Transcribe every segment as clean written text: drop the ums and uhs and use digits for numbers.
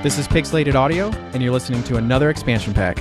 This is Pixelated Audio, and you're listening to another expansion pack.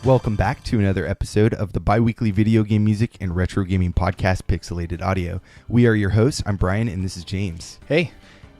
Welcome back to another episode of the bi-weekly video game music and retro gaming podcast, Pixelated Audio. We are your hosts. I'm Brian, and this is James. Hey.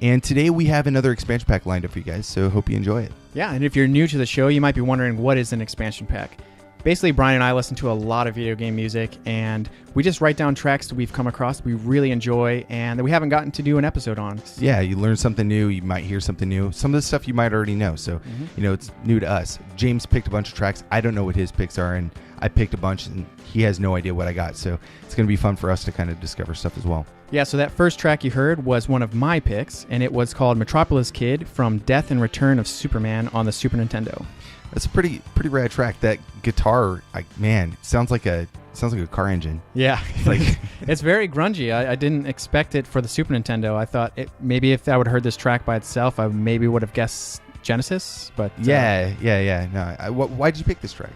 And today we have another expansion pack lined up for you guys, so hope you enjoy it. Yeah, and if you're new to the show, you might be wondering, what is an expansion pack? Basically, Brian and I listen to a lot of video game music, and we just write down tracks that we've come across we really enjoy and that we haven't gotten to do an episode on. Yeah, you learn something new, you might hear something new. Some of the stuff you might already know, so it's new to us. James picked a bunch of tracks. I don't know what his picks are, and I picked a bunch, and he has no idea what I got, so it's going to be fun for us to kind of discover stuff as well. Yeah, so that first track you heard was one of my picks, and it was called Metropolis Kid from Death and Return of Superman on the Super Nintendo. That's a pretty rad track. That guitar, it sounds like a car engine. Yeah, it's very grungy. I didn't expect it for the Super Nintendo. I thought maybe if I would have heard this track by itself, I maybe would have guessed Genesis. But yeah. No, why did you pick this track?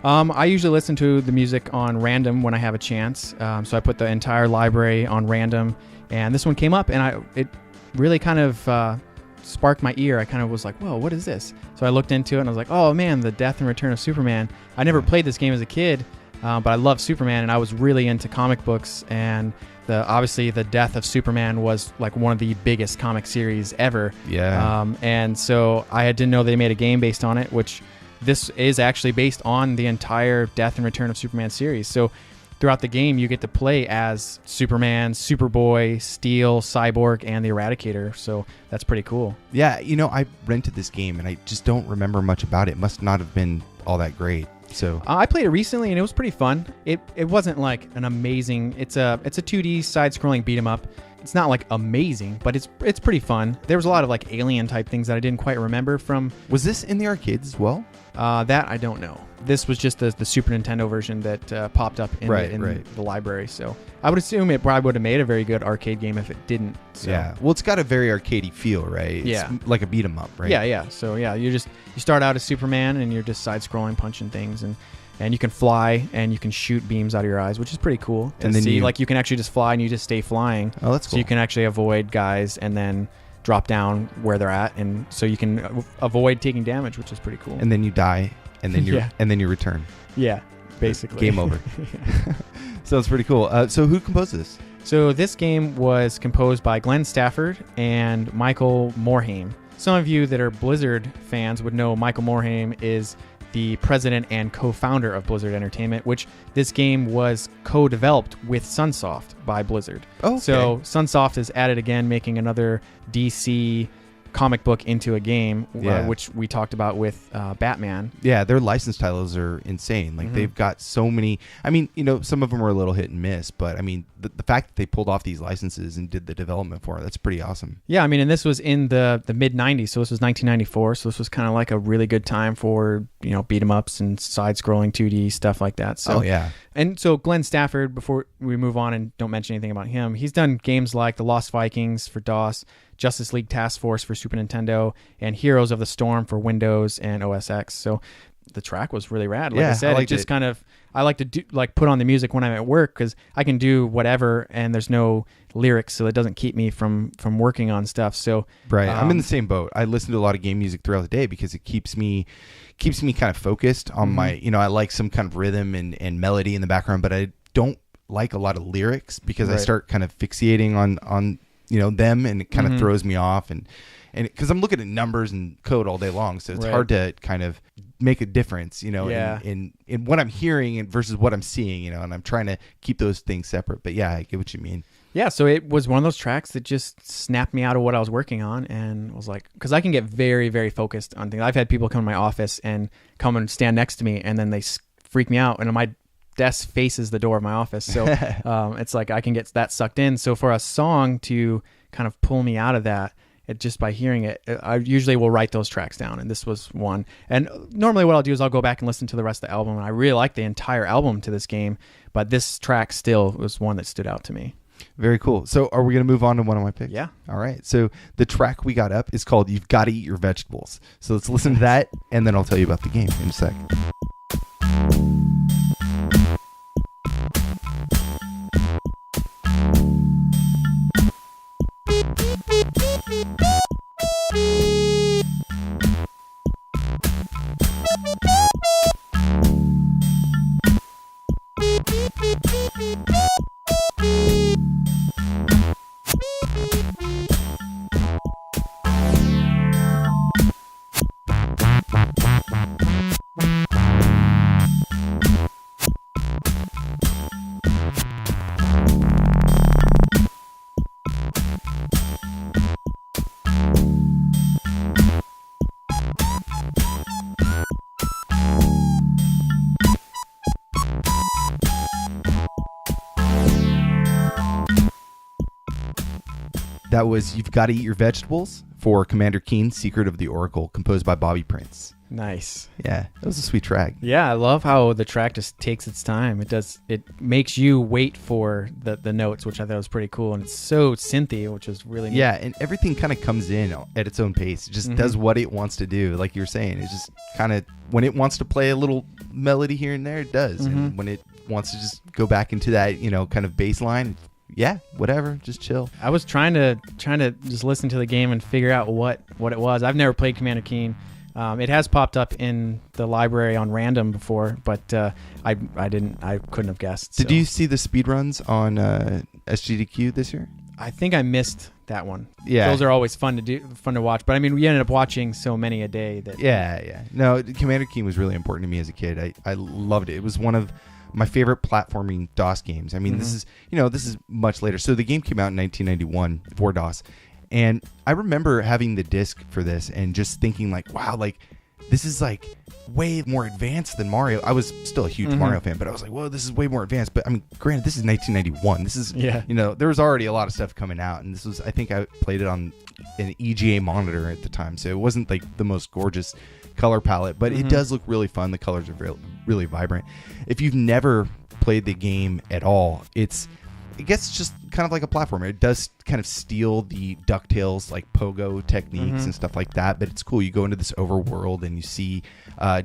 I usually listen to the music on random when I have a chance. So I put the entire library on random, and this one came up, and it really kind of sparked my ear. I kind of was like, whoa, what is this? So I looked into it and I was like, oh man, the Death and Return of Superman. I never played this game as a kid, but I love Superman, and I was really into comic books, and obviously the Death of Superman was like one of the biggest comic series ever. Yeah. And so I didn't know they made a game based on it, which this is actually based on the entire Death and Return of Superman series. So throughout the game, you get to play as Superman, Superboy, Steel, Cyborg, and the Eradicator. So that's pretty cool. Yeah, I rented this game, and I just don't remember much about it. It must not have been all that great. So I played it recently, and it was pretty fun. It wasn't like an amazing. It's a 2D side-scrolling beat 'em up. It's not like amazing, but it's pretty fun. There was a lot of like alien type things that I didn't quite remember from. Was this in the arcades as well? That I don't know. This was just the Super Nintendo version that popped up in the library. So I would assume it probably would have made a very good arcade game if it didn't. So. Yeah. Well, it's got a very arcadey feel, right? Yeah. It's like a beat 'em up, right? Yeah. So yeah, you start out as Superman, and you're just side scrolling, punching things, and you can fly, and you can shoot beams out of your eyes, which is pretty cool to see. You can actually just fly, and you just stay flying. Oh, that's cool. So you can actually avoid guys and then drop down where they're at, and so you can avoid taking damage, which is pretty cool. And then you die, and then you return. Yeah, basically. Game over. Sounds pretty cool. So who composed this? So this game was composed by Glen Stafford and Michael Morhaime. Some of you that are Blizzard fans would know Michael Morhaime is the president and co-founder of Blizzard Entertainment, which this game was co-developed with Sunsoft by Blizzard. Oh, okay. So Sunsoft is at it again, making another DC comic book into a game, which we talked about with Batman. Yeah, their license titles are insane. Like they've got so many. I mean, some of them are a little hit and miss, but I mean, the fact that they pulled off these licenses and did the development for it, that's pretty awesome. Yeah, I mean, and this was in the mid 90s, so this was 1994, so this was kind of like a really good time for beat 'em ups and side scrolling 2D stuff like that. So yeah. And so Glen Stafford, before we move on and don't mention anything about him, he's done games like The Lost Vikings for DOS, Justice League Task Force for Super Nintendo, and Heroes of the Storm for Windows and OS X. So the track was really rad. Like I Yeah, said, I it liked just it. kind of, I like to do like put on the music when I'm at work because I can do whatever and there's no lyrics, so it doesn't keep me from working on stuff. So Right. I'm in the same boat. I listen to a lot of game music throughout the day because it keeps me kind of focused on my, I like some kind of rhythm and melody in the background, but I don't like a lot of lyrics because I start kind of fixating on them, and it kind of throws me off, and because I'm looking at numbers and code all day long, so it's hard to kind of make a difference, in what I'm hearing and versus what I'm seeing, and I'm trying to keep those things separate. But yeah, I get what you mean. Yeah, so it was one of those tracks that just snapped me out of what I was working on, and was like, because I can get very, very focused on things. I've had people come to my office and come and stand next to me, and then they freak me out, and my desk faces the door of my office, so it's like I can get that sucked in. So for a song to kind of pull me out of that, just by hearing it, I usually will write those tracks down, and this was one. And normally what I'll do is I'll go back and listen to the rest of the album, and I really like the entire album to this game, but this track still was one that stood out to me. Very cool. So are we going to move on to one of my picks? Yeah. All right. So the track we got up is called You've Gotta Eat Your Vegetables. So let's listen to that, and then I'll tell you about the game in a sec. That was You've Gotta Eat Your Vegetables for Commander Keen's Secret of the Oracle, composed by Bobby Prince. Nice. Yeah, that was a sweet track. Yeah, I love how the track just takes its time. It makes you wait for the notes, which I thought was pretty cool, and it's so synthy, which is really neat. Yeah, and everything kind of comes in at its own pace. It just does what it wants to do, like you're saying. It's just kind of, when it wants to play a little melody here and there, it does. And when it wants to just go back into that, kind of bass line, yeah, whatever, just chill. I was trying to just listen to the game and figure out what it was. I've never played Commander Keen. It has popped up in the library on random before, but I couldn't have guessed. Did you see the speedruns on SGDQ this year? I think I missed that one. Yeah, those are always fun to watch. But I mean, we ended up watching so many a day that. Yeah. No, Commander Keen was really important to me as a kid. I loved it. It was one of my favorite platforming DOS games. I mean, this is much later. So the game came out in 1991 for DOS. And I remember having the disc for this and just thinking like, wow, like this is like way more advanced than Mario. I was still a huge Mario fan, but I was like, whoa, this is way more advanced. But I mean, granted, this is 1991. This is, there was already a lot of stuff coming out. And this was, I think I played it on an EGA monitor at the time. So it wasn't like the most gorgeous color palette, but it does look really fun. The colors are really vibrant. If you've never played the game at all, it gets just kind of like a platformer. It does kind of steal the DuckTales like pogo techniques and stuff like that, but it's cool. You go into this overworld and you see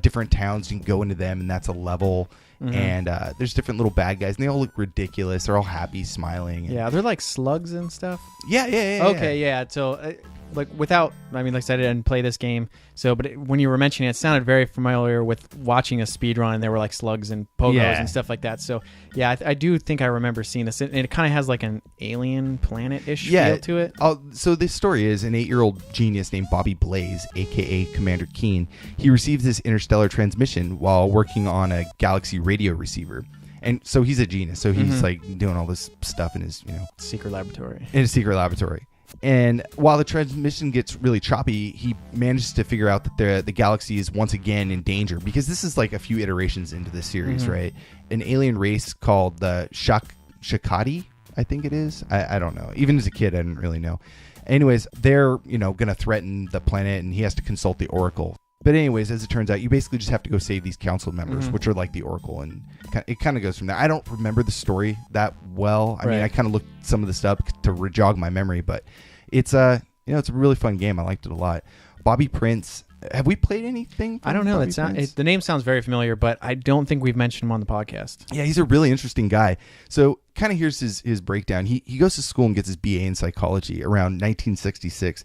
different towns. You can go into them, and that's a level. And there's different little bad guys, and they all look ridiculous. They're all happy, smiling. Yeah, they're like slugs and stuff. Yeah. Okay, yeah. So, like I said, I didn't play this game. So, but when you were mentioning it, it sounded very familiar with watching a speedrun, and there were like slugs and pogos and stuff like that. So, yeah, I do think I remember seeing this. And it kind of has like an alien planet-ish feel to it. So the story is an 8-year-old genius named Bobby Blaze, a.k.a. Commander Keen. He receives this interstellar transmission while working on a galaxy radio receiver. And so he's a genius. So he's like doing all this stuff in his, secret laboratory. In his secret laboratory. And while the transmission gets really choppy, he manages to figure out that the galaxy is once again in danger, because this is like a few iterations into the series, right? An alien race called the Shakati, I think it is. I don't know. Even as a kid, I didn't really know. Anyways, they're, going to threaten the planet, and he has to consult the Oracle. But anyways, as it turns out, you basically just have to go save these council members, which are like the Oracle, and it kind of goes from there. I don't remember the story that well. I mean, I kind of looked some of this up to jog my memory, but it's it's a really fun game. I liked it a lot. Bobby Prince Have we played anything? I don't know. Bobby The name sounds very familiar, but I don't think we've mentioned him on the podcast. Yeah, he's a really interesting guy. So kind of here's his breakdown. He goes to school and gets his BA in psychology around 1966.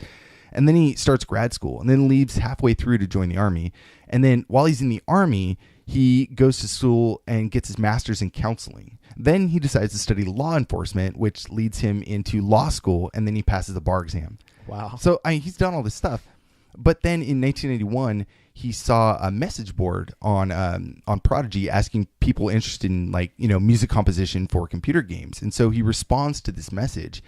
And then he starts grad school and then leaves halfway through to join the Army. And then while he's in the Army, he goes to school and gets his master's in counseling. Then he decides to study law enforcement, which leads him into law school. And then he passes the bar exam. Wow. So he's done all this stuff. But then in 1981, he saw a message board on Prodigy asking people interested in music composition for computer games. And so he responds to this message.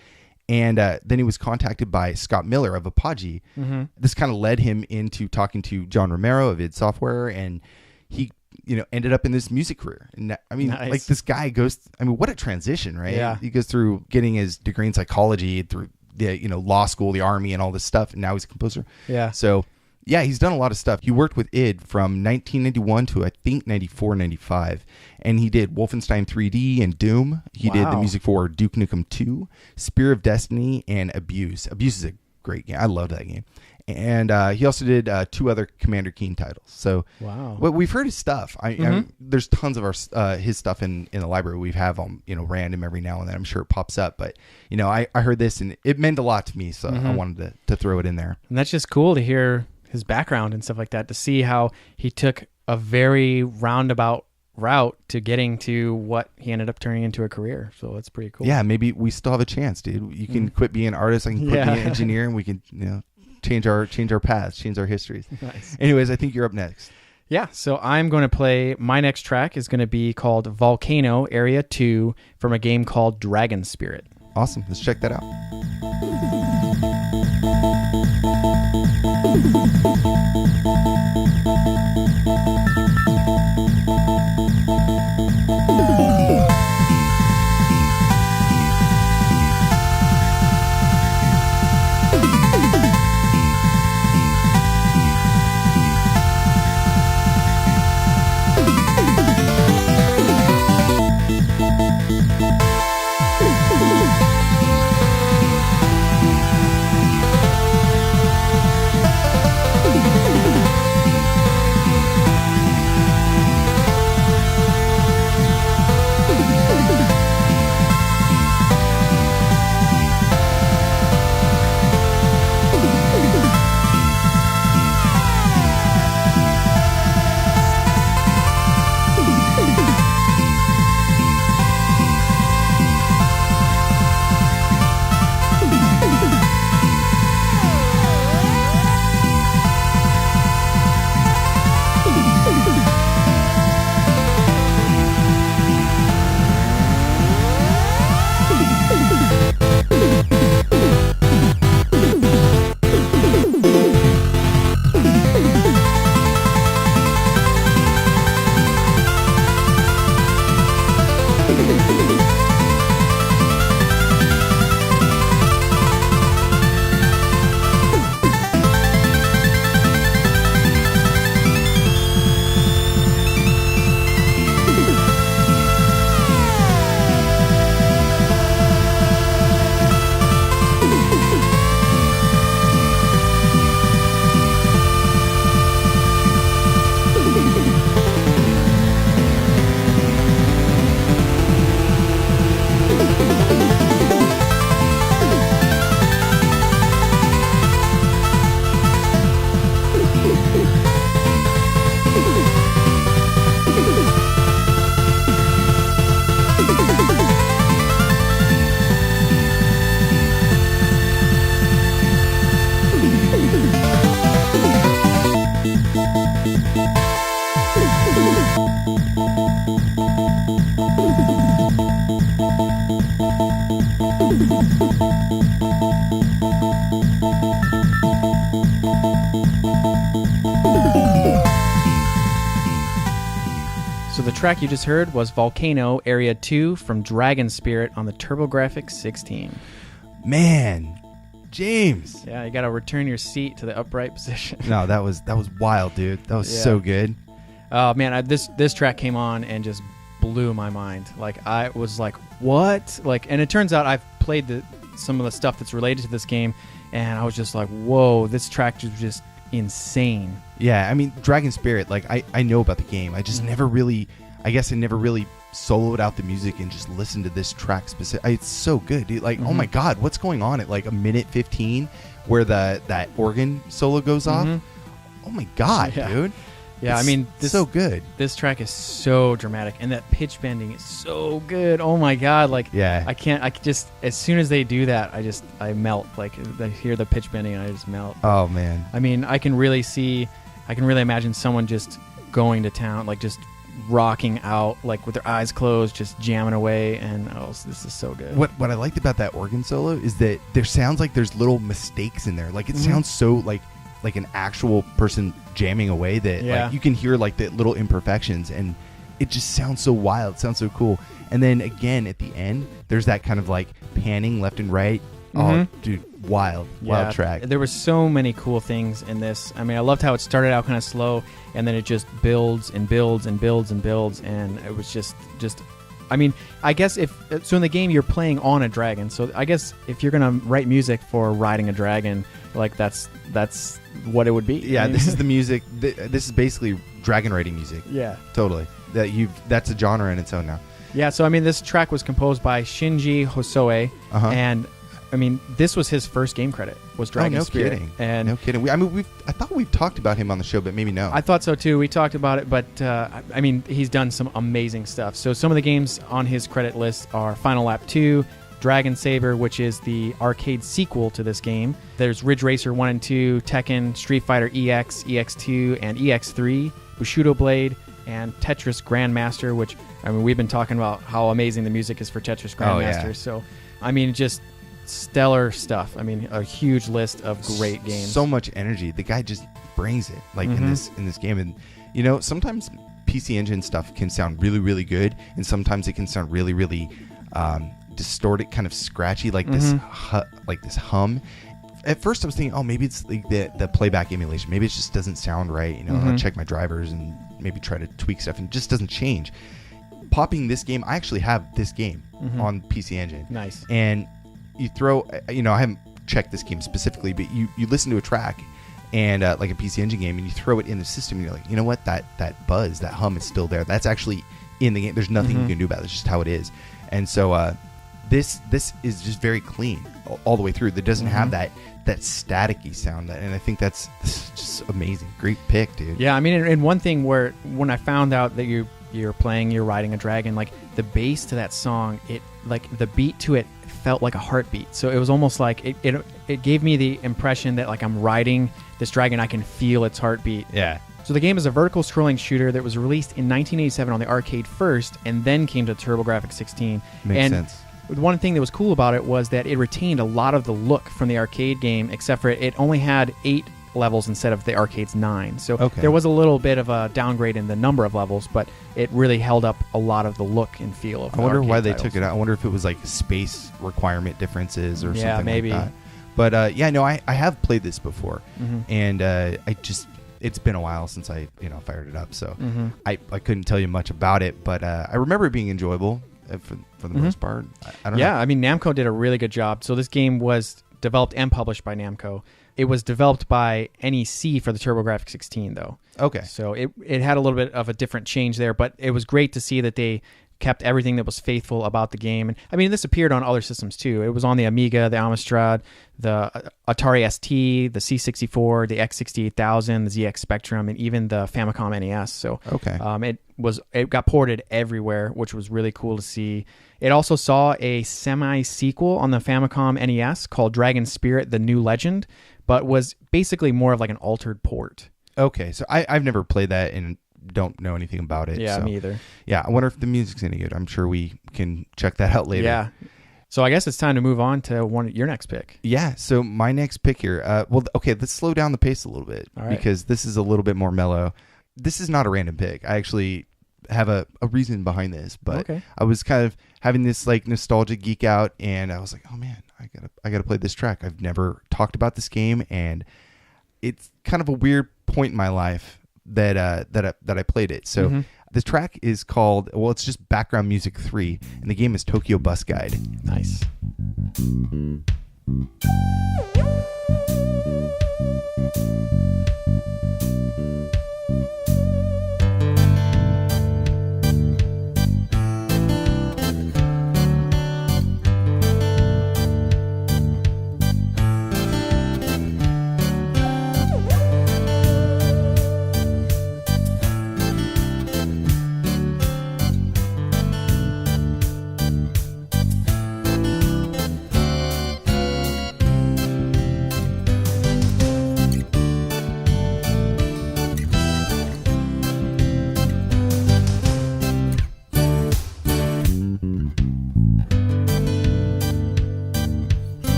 And then he was contacted by Scott Miller of Apogee. Mm-hmm. This kind of led him into talking to John Romero of id Software. And he ended up in this music career. And nice. This guy goes, what a transition, right? Yeah. He goes through getting his degree in psychology through the law school, the Army, and all this stuff, and now he's a composer. Yeah. So yeah, he's done a lot of stuff. He worked with id from 1991 to I think 94, 95, and he did Wolfenstein 3D and Doom. He did the music for Duke Nukem 2, Spear of Destiny, and Abuse. Abuse is a great game. I love that game. And he also did 2 other Commander Keen titles. So we've heard his stuff. There's tons of our his stuff in the library. We have random every now and then. I'm sure it pops up. But I heard this and it meant a lot to me. So I wanted to throw it in there. And that's just cool to hear his background and stuff like that. To see how he took a very roundabout route to getting to what he ended up turning into a career. So that's pretty cool. Yeah, maybe we still have a chance, dude. You can quit being an artist. I can quit being an engineer, and we can change our paths, change our histories. Nice. Anyways, I think you're up next. Yeah, so I'm going to play, my next track is going to be called Volcano Area 2 from a game called Dragon Spirit. Awesome. Let's check that out. The track you just heard was Volcano Area 2 from Dragon Spirit on the TurboGrafx 16. Man, James. Yeah, you got to return your seat to the upright position. No, that was wild, dude. That was so good. Oh man, this track came on and just blew my mind. Like I was like, what? Like, and it turns out I've played some of the stuff that's related to this game, and I was just like, whoa, this track just insane. Yeah, I mean, Dragon Spirit, like, I know about the game. I just never really, I guess I never really soloed out the music and just listened to this track specific. It's so good, dude. Like, oh my God, what's going on at like a minute 15 where that organ solo goes off? Oh my God, dude. Yeah, It's I mean, so good. This track is so dramatic, and that pitch bending is so good. Oh my God, like, Yeah. I just, as soon as they do that, I melt. Like, I hear the pitch bending and I just melt. Oh man. I mean, I can really imagine someone just going to town, like just rocking out, like with their eyes closed, just jamming away, and this is so good. What I liked about that organ solo is that there sounds like there's little mistakes in there. Like, it sounds so like an actual person jamming away that like you can hear like the little imperfections, and it just sounds so wild. It sounds so cool. And then again at the end, there's that kind of like panning left and right. Oh, dude, wild track. There were so many cool things in this. I mean, I loved how it started out kind of slow, and then it just builds and builds and builds and builds, and it was just. I mean, I guess in the game you're playing on a dragon, so I guess if you're gonna write music for riding a dragon, like that's what it would be. Yeah, this is the music. This is basically dragon riding music. Yeah, totally. That's a genre in its own now. Yeah, so I mean, this track was composed by Shinji Hosoe, and I mean, this was his first game credit, was Dragon Spirit. Kidding. And no kidding. I thought we've talked about him on the show, but maybe no. I thought so too. We talked about it, but I mean, he's done some amazing stuff. So some of the games on his credit list are Final Lap 2, Dragon Saber, which is the arcade sequel to this game. There's Ridge Racer 1 and 2, Tekken, Street Fighter EX, EX2, and EX3, Bushido Blade, and Tetris Grandmaster, which, I mean, we've been talking about how amazing the music is for Tetris Grandmaster. Yeah. So, I mean, just stellar stuff. I mean, a huge list of great games. So much energy. The guy just brings it, like in this game. And you know, sometimes PC Engine stuff can sound really, really good, and sometimes it can sound really, really distorted, kind of scratchy, like this hum. At first, I was thinking, oh, maybe it's like the playback emulation. Maybe it just doesn't sound right. You know, I'll check my drivers and maybe try to tweak stuff, and it just doesn't change. Popping this game, I actually have this game on PC Engine. Nice. And you throw, you know, I haven't checked this game specifically, but you listen to a track and like a PC Engine game, and you throw it in the system, and you're like, you know what, that buzz, that hum is still there. That's actually in the game. There's nothing you can do about it. It's just how it is. And so this is just very clean all the way through. That doesn't have that staticky sound, and I think that's just amazing. Great pick, dude. Yeah, I mean, and one thing where when I found out that you're riding a dragon, like the bass to that song, it like the beat to it felt like a heartbeat. So it was almost like it gave me the impression that like I'm riding this dragon, I can feel its heartbeat. Yeah. So the game is a vertical scrolling shooter that was released in 1987 on the arcade first, and then came to TurboGrafx 16. Makes sense. One thing that was cool about it was that it retained a lot of the look from the arcade game, except for it only had 8 levels instead of the arcade's 9. So there was a little bit of a downgrade in the number of levels, but it really held up a lot of the look and feel of the I wonder why they titles. took it out. I wonder if it was like space requirement differences or something maybe. like that. But I have played this before, and it's been a while since I fired it up, so I couldn't tell you much about it, but I remember it being enjoyable for the most part. I don't know. Yeah, I mean, Namco did a really good job. So this game was developed and published by Namco. It was developed by NEC for the TurboGrafx 16, though. Okay. So it had a little bit of a different change there, but it was great to see that they kept everything that was faithful about the game. And I mean, this appeared on other systems too. It was on the Amiga, the Amstrad, the Atari ST, the C64, the X68000, the ZX Spectrum, and even the Famicom NES. So it got ported everywhere, which was really cool to see. It also saw a semi-sequel on the Famicom NES called Dragon Spirit: The New Legend, but was basically more of like an altered port. Okay, so I've never played that and don't know anything about it. Yeah, so. me either. Yeah, I wonder if the music's any good. I'm sure we can check that out later. Yeah. So I guess it's time to move on to your next pick. Yeah, so my next pick here. Let's slow down the pace a little bit because this is a little bit more mellow. This is not a random pick. I actually have a reason behind this, but I was kind of having this like nostalgia geek out, and I was like, oh man, I gotta play this track. I've never talked about this game, and it's kind of a weird point in my life that I played it. So the track is called, it's just Background Music 3, and the game is Tokyo Bus Guide. Nice.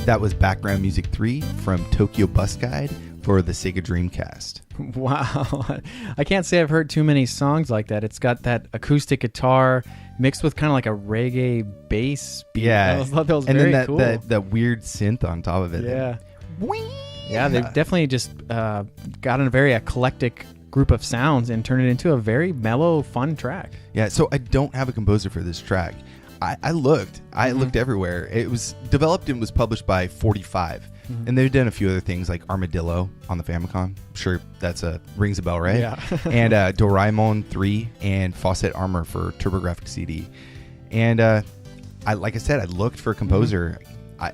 That was background music 3 from Tokyo Bus Guide for the Sega Dreamcast. Wow. I can't say I've heard too many songs like that. It's got that acoustic guitar mixed with kind of like a reggae bass beat. Yeah. I thought that was and very then cool. that weird synth on top of it. Yeah. Yeah, they've definitely just gotten a very eclectic group of sounds and turned it into a very mellow, fun track. Yeah, so I don't have a composer for this track. I looked everywhere. It was developed and was published by 45, and they've done a few other things like Armadillo on the Famicom. I'm sure that's rings a bell, right? Yeah. And Doraemon 3 and Fawcett Armor for TurboGrafx CD. And like I said, I looked for a composer. I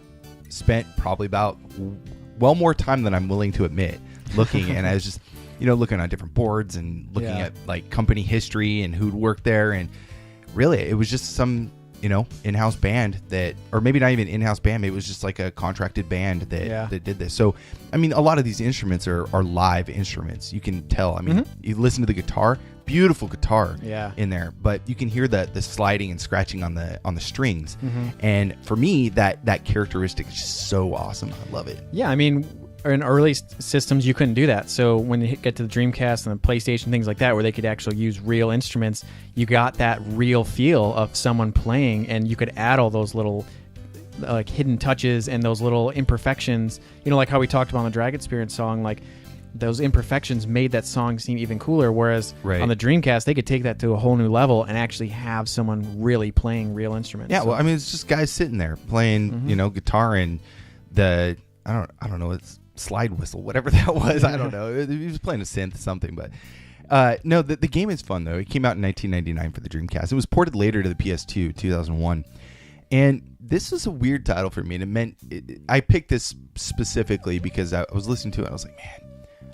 spent probably about more time than I'm willing to admit looking, and I was just looking on different boards and looking at like company history and who'd worked there, and really it was just some in-house band or maybe not even in-house band, maybe it was just like a contracted band that did this. So I mean, a lot of these instruments are live instruments. You can tell. I mean, you listen to the guitar, beautiful guitar in there, but you can hear the sliding and scratching on the strings. And for me, that characteristic is just so awesome. I love it. Yeah, I mean, in early systems you couldn't do that, so when you get to the Dreamcast and the PlayStation, things like that, where they could actually use real instruments, you got that real feel of someone playing, and you could add all those little like hidden touches and those little imperfections, like how we talked about on the Drag Experience song, like those imperfections made that song seem even cooler, whereas on the Dreamcast they could take that to a whole new level and actually have someone really playing real instruments. Well, I mean, it's just guys sitting there playing guitar and the I don't know, it's slide whistle, whatever that was. I don't know. He was playing a synth, something, but no, the game is fun though. It came out in 1999 for the Dreamcast. It was ported later to the PS2, 2001. And this was a weird title for me, and it meant I picked this specifically because I was listening to it and I was like, man,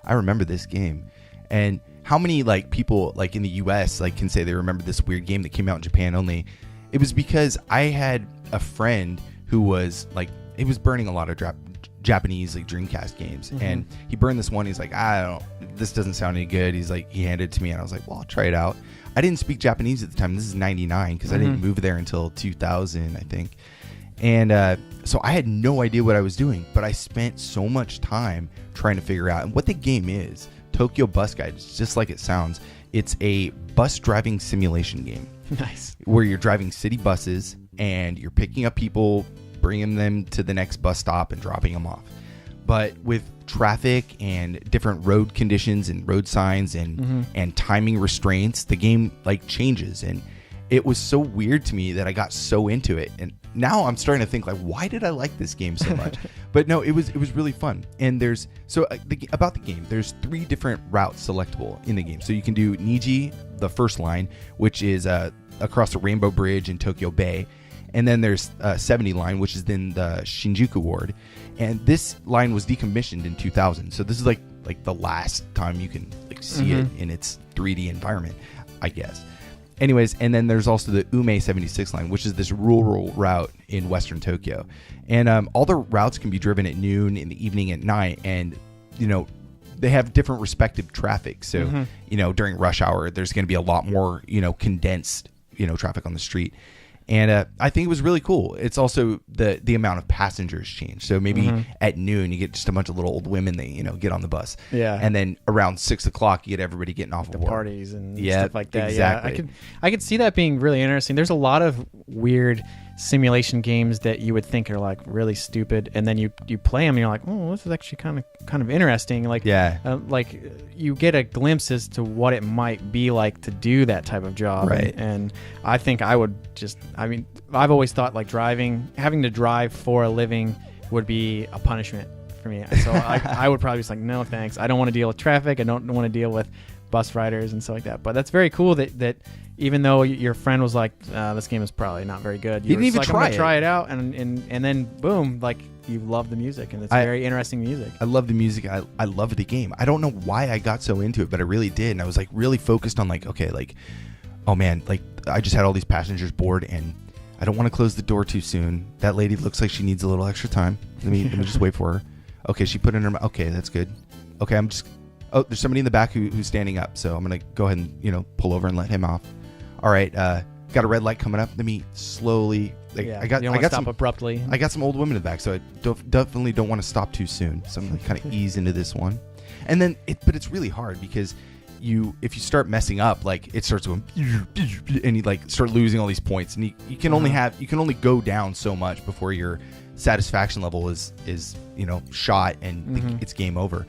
I remember this game. And how many like people like in the US like can say they remember this weird game that came out in Japan only? It was because I had a friend who was like, he was burning a lot of Japanese like Dreamcast games, and he burned this one. He's like, this doesn't sound any good. He's like, he handed it to me, and I was like, well, I'll try it out. I didn't speak Japanese at the time. This is 99 because I didn't move there until 2000, I think. And so I had no idea what I was doing, but I spent so much time trying to figure out. And what the game is, Tokyo Bus Guide, it's just like it sounds. It's a bus driving simulation game. Nice. Where you're driving city buses and you're picking up people, bringing them to the next bus stop and dropping them off. But with traffic and different road conditions and road signs and timing restraints, the game like changes. And it was so weird to me that I got so into it. And now I'm starting to think like, why did I like this game so much? But no, it was really fun. And there's about the game, there's 3 different routes selectable in the game. So you can do Niji, the first line, which is across the Rainbow Bridge in Tokyo Bay. And then there's 70 line, which is then the Shinjuku Ward. And this line was decommissioned in 2000. So this is like the last time you can like see it in its 3D environment, I guess. Anyways, and then there's also the Ume 76 line, which is this rural route in Western Tokyo. And all the routes can be driven at noon, in the evening, at night. And, they have different respective traffic. So, during rush hour, there's going to be a lot more, condensed, traffic on the street. And I think it was really cool. It's also the amount of passengers changed. So maybe at noon, you get just a bunch of little old women that, get on the bus. Yeah. And then around 6 o'clock, you get everybody getting off the of work. Parties and stuff like that. Exactly. Yeah, I could see that being really interesting. There's a lot of weird simulation games that you would think are like really stupid, and then you play them and you're like, oh, this is actually kind of interesting. Like, like you get a glimpse as to what it might be like to do that type of job. Right. And I think I would I've always thought like having to drive for a living would be a punishment for me. So I would probably just like, no thanks. I don't want to deal with traffic. I don't want to deal with bus riders and stuff like that. But that's very cool that even though your friend was like, this game is probably not very good, you didn't even like, try I'm gonna try it out, and then boom, like you love the music, and it's very interesting music. I love the music. I love the game. I don't know why I got so into it, but I really did. And I was like really focused on like, okay, like, oh man, like I just had all these passengers board, and I don't want to close the door too soon. That lady looks like she needs a little extra time. Let me just wait for her. Okay, she put in her mouth. Okay, that's good. Okay, oh, there's somebody in the back who's standing up, so I'm gonna go ahead and pull over and let him off. All right, got a red light coming up. Let me slowly. You don't want to stop abruptly. I got some old women in the back, so I definitely don't want to stop too soon. So I'm gonna kind of ease into this one, and then but it's really hard because if you start messing up, like it starts going and you like start losing all these points, and you can only go down so much before your satisfaction level is shot and it's game over.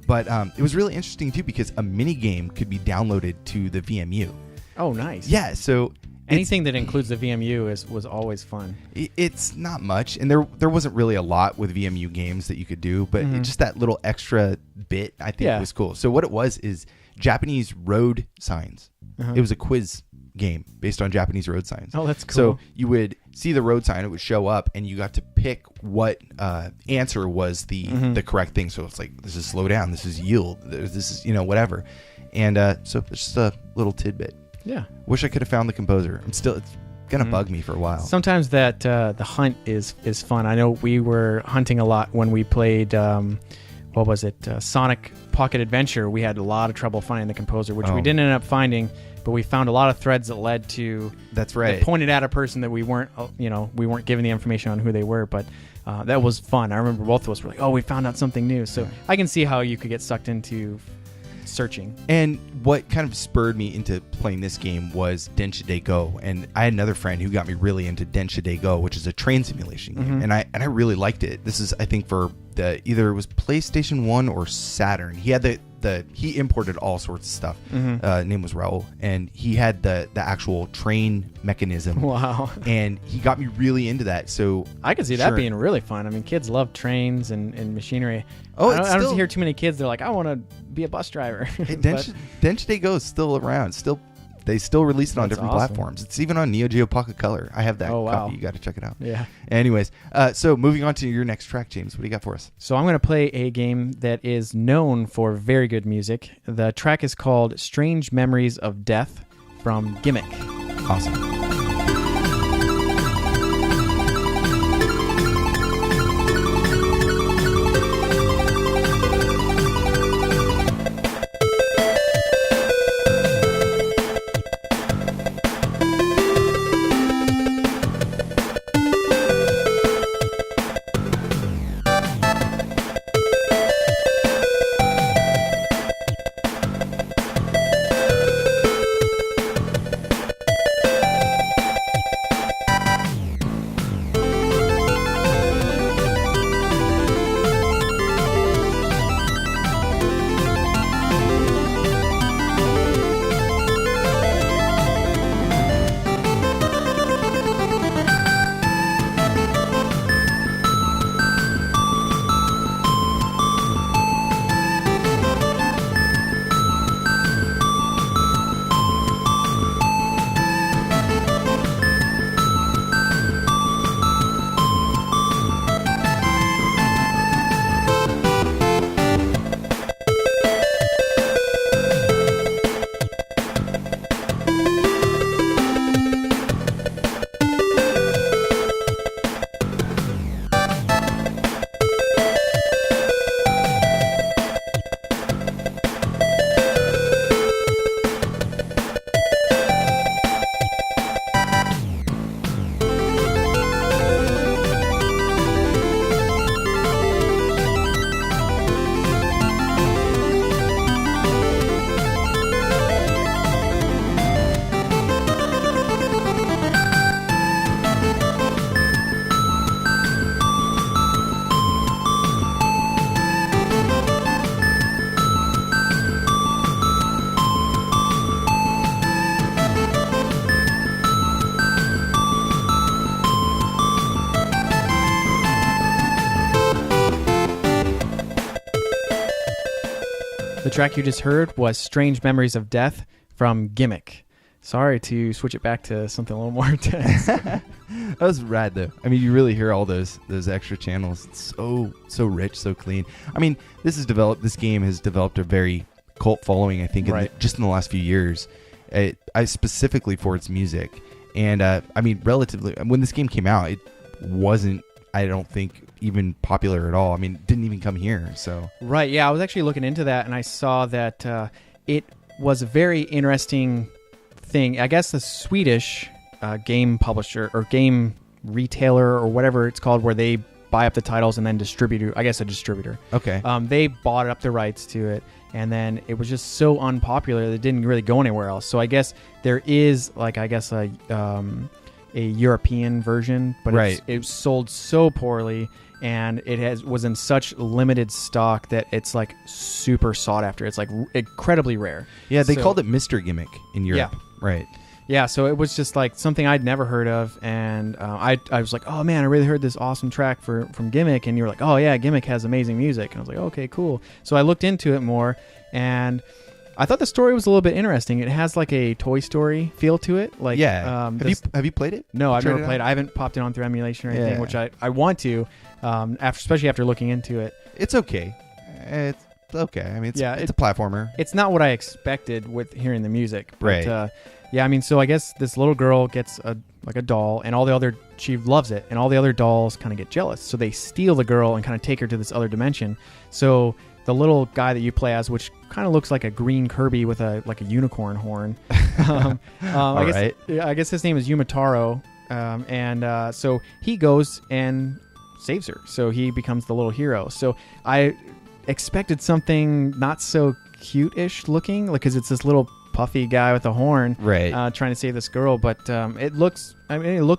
But it was really interesting too because a mini game could be downloaded to the VMU. Oh, nice. Yeah, so anything that includes the VMU was always fun. It's not much, and there wasn't really a lot with VMU games that you could do, but just that little extra bit I think was cool. So what it was is Japanese road signs. It was a quiz game based on Japanese road signs. Oh, that's cool. So you would see the road sign, it would show up, and you got to pick what answer was the correct thing. So it's like, this is slow down, this is yield, this is whatever. And so it's just a little tidbit. Yeah. Wish I could have found the composer. It's gonna bug me for a while. Sometimes that the hunt is fun. I know we were hunting a lot when we played what was it, Sonic Pocket Adventure. We had a lot of trouble finding the composer, which we didn't end up finding, but we found a lot of threads that led to that's right that pointed at a person that we weren't given the information on who they were, but that was fun. I remember both of us were like, oh, we found out something new. So I can see how you could get sucked into searching. And what kind of spurred me into playing this game was Denshide Go, and I had another friend who got me really into Denshide Go, which is a train simulation game, and I really liked it. This is, I think, for either it was PlayStation 1 or Saturn. He had he imported all sorts of stuff. Name was Raul, and he had the actual train mechanism. Wow. And he got me really into that. So I could see that being really fun. I mean, kids love trains and machinery. Oh, I don't hear too many kids. They're like, I want to be a bus driver. Hey, Denshide Go is still around. They still release it on different platforms. It's even on Neo Geo Pocket Color. I have that copy. You got to check it out. Yeah. Anyways, so moving on to your next track, James. What do you got for us? So I'm going to play a game that is known for very good music. The track is called Strange Memories of Death from Gimmick. Awesome. The track you just heard was Strange Memories of Death from Gimmick. Sorry to switch it back to something a little more intense. That was rad, though. I mean, you really hear all those extra channels. It's so rich, so clean. I mean, this game has developed a very cult following, I think, just in the last few years. I specifically for its music. And, I mean, relatively, when this game came out, it wasn't, I don't think, even popular at all. I mean, it didn't even come here, so. Right, yeah, I was actually looking into that, and I saw that it was a very interesting thing. I guess the Swedish game publisher or game retailer or whatever it's called, where they buy up the titles and then distribute. I guess a distributor. Okay. They bought up the rights to it, and then it was just so unpopular that it didn't really go anywhere else. So I guess there is a European version, but it sold so poorly, and it was in such limited stock that it's like super sought after. It's like incredibly rare. Yeah, they called it Mr. Gimmick in Europe. Yeah. Right. Yeah, so it was just like something I'd never heard of, and I was like, oh man, I really heard this awesome track from Gimmick, and you were like, oh yeah, Gimmick has amazing music, and I was like, okay, cool. So I looked into it more, and I thought the story was a little bit interesting. It has like a Toy Story feel to it. Like, yeah. Have you played it? No, I've never played it. I haven't popped it on through emulation or anything, which I want to, especially after looking into it. It's okay. It's okay. I mean, it's a platformer. It's not what I expected with hearing the music. But, yeah, I mean, so I guess this little girl gets a doll, and she loves it, and all the other dolls kind of get jealous. So they steal the girl and kind of take her to this other dimension. So the little guy that you play as, which kind of looks like a green Kirby with a unicorn horn. I guess his name is Yumataro, and so he goes and saves her. So he becomes the little hero. So I expected something not so cute-ish looking, because it's this little puffy guy with a horn, trying to save this girl. But it looks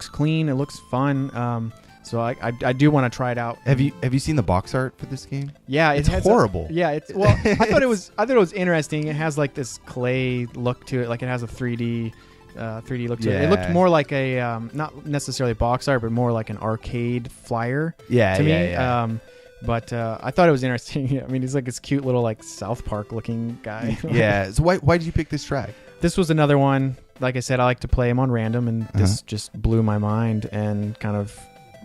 clean. It looks fun. So I do want to try it out. Have you seen the box art for this game? Yeah, it's horrible. I thought it was interesting. It has like this clay look to it, like it has a 3D look to it. It looked more like a not necessarily box art, but more like an arcade flyer. To me. But I thought it was interesting. I mean, he's like this cute little like South Park looking guy. Yeah. So why did you pick this track? This was another one. Like I said, I like to play them on random, and this just blew my mind, and kind of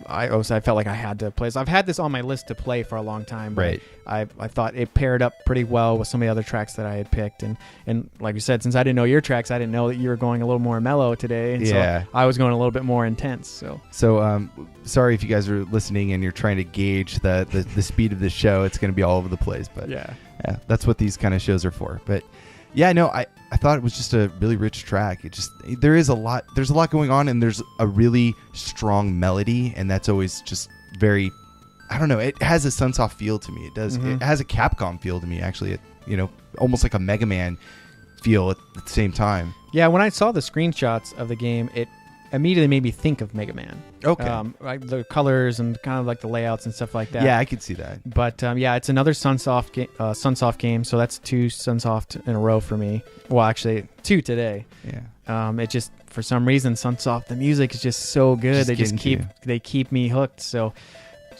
I felt like I had to play. So I've had this on my list to play for a long time. But I thought it paired up pretty well with some of the other tracks that I had picked. And like you said, since I didn't know your tracks, I didn't know that you were going a little more mellow today. And so I was going a little bit more intense. So sorry if you guys are listening and you're trying to gauge the speed of the show. It's going to be all over the place. But yeah, that's what these kind of shows are for. But yeah, no, I thought it was just a really rich track. There's a lot going on, and there's a really strong melody, and that's always just very, I don't know, it has a Sunsoft feel to me. It does. It has a Capcom feel to me, actually. Almost like a Mega Man feel at the same time. Yeah, when I saw the screenshots of the game, it immediately made me think of Mega Man. Okay. The colors and kind of like the layouts and stuff like that. Yeah, I could see that. But it's another Sunsoft game, so that's 2 Sunsoft in a row for me. Well, actually, 2 today. Yeah. It just, for some reason, Sunsoft, the music is just so good. They keep me hooked. So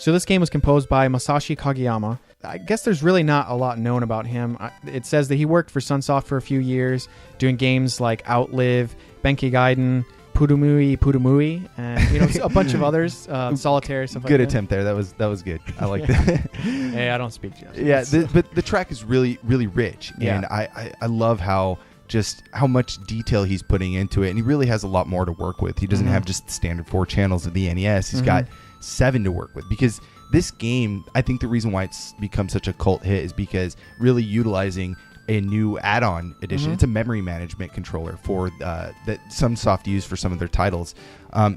this game was composed by Masashi Kageyama. I guess there's really not a lot known about him. It says that he worked for Sunsoft for a few years, doing games like Outlive, Benkei Gaiden, Pudumui, and a bunch of others, Solitaire, stuff like that. Good attempt there. That was good. I like that. Hey, I don't speak Japanese. Yeah, but the track is really, really rich, and I love how much detail he's putting into it, and he really has a lot more to work with. He doesn't have just the standard 4 channels of the NES. He's got 7 to work with, because this game, I think the reason why it's become such a cult hit is because really utilizing a new add-on edition. It's a memory management controller for that Sunsoft used for some of their titles.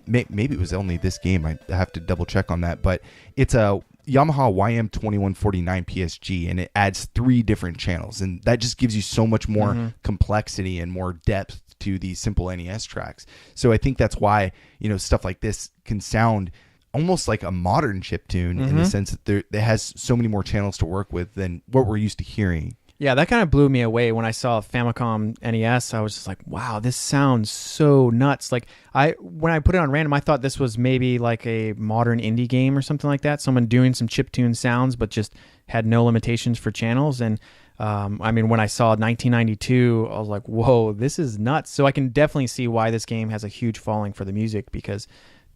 Maybe it was only this game. I have to double check on that, but it's a Yamaha YM2149 PSG, and it adds 3 different channels, and that just gives you so much more complexity and more depth to these simple NES tracks. So I think that's why stuff like this can sound almost like a modern chiptune in the sense that it has so many more channels to work with than what we're used to hearing. Yeah, that kind of blew me away when I saw Famicom NES. I was just like, wow, this sounds so nuts. Like when I put it on random, I thought this was maybe like a modern indie game or something like that. Someone doing some chiptune sounds, but just had no limitations for channels. And I mean, when I saw 1992, I was like, whoa, this is nuts. So I can definitely see why this game has a huge following for the music, because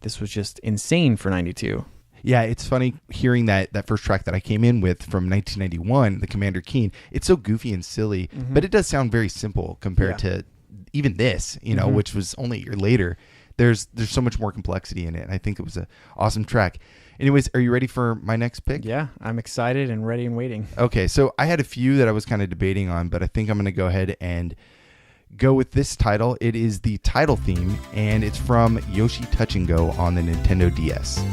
this was just insane for 92. Yeah, it's funny hearing that first track that I came in with from 1991, the Commander Keen. It's so goofy and silly, but it does sound very simple compared to even this, you know, which was only a year later. There's so much more complexity in it, and I think it was an awesome track. Anyways, are you ready for my next pick? Yeah, I'm excited and ready and waiting. Okay, so I had a few that I was kind of debating on, but I think I'm going to go ahead and go with this title. It is the title theme, and it's from Yoshi Touch Go on the Nintendo DS.